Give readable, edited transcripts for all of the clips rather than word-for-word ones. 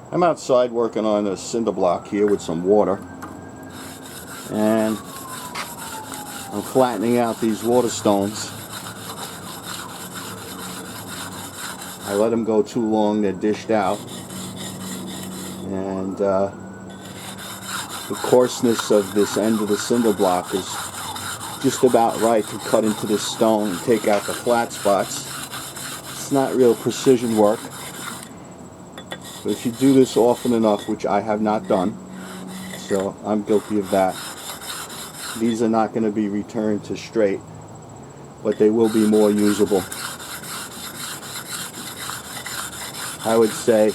I'm outside working on a cinder block here with some water, and I'm flattening out these water stones. I let them go too long, they're dished out, and the coarseness of this end of the cinder block is just about right to cut into this stone and take out the flat spots. It's not real precision work, but if you do this often enough, which I have not done, so I'm guilty of that, these are not going to be returned to straight, but they will be more usable. I would say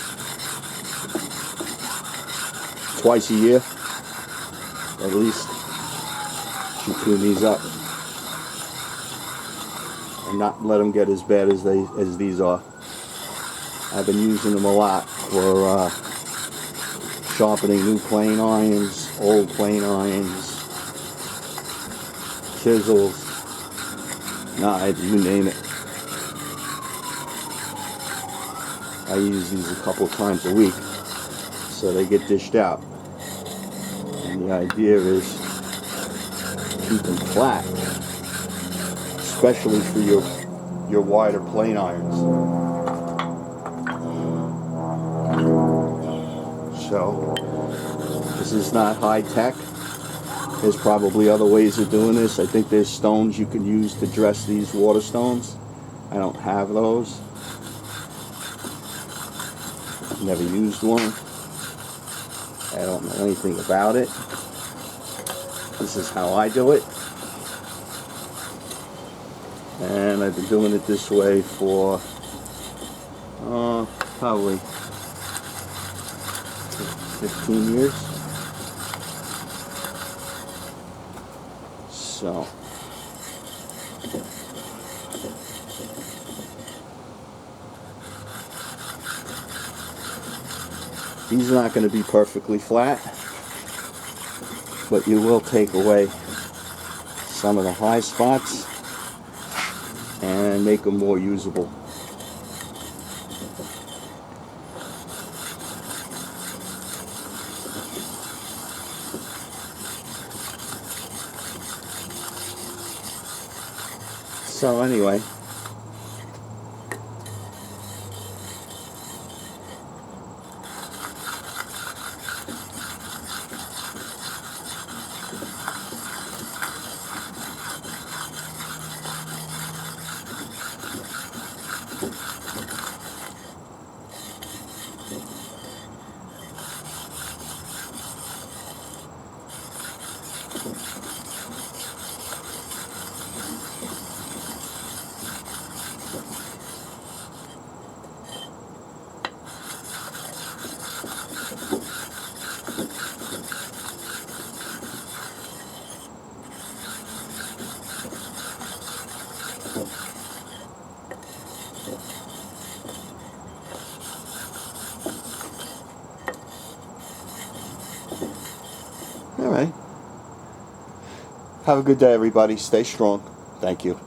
twice a year, at least, you clean these up and not let them get as bad as these are. I've been using them a lot for sharpening new plane irons, old plane irons, chisels, knives, you name it. I use these a couple times a week, so they get dished out. And the idea is to keep them flat, especially for your wider plane irons. So this is not high tech. There's probably other ways of doing this. I think there's stones you can use to dress these water stones. I don't have those. Never used one. I don't know anything about it. This is how I do it. And I've been doing it this way for probably 15 years. So these are not going to be perfectly flat, but you will take away some of the high spots and make them more usable. So anyway, all right. Have a good day, everybody. Stay strong. Thank you.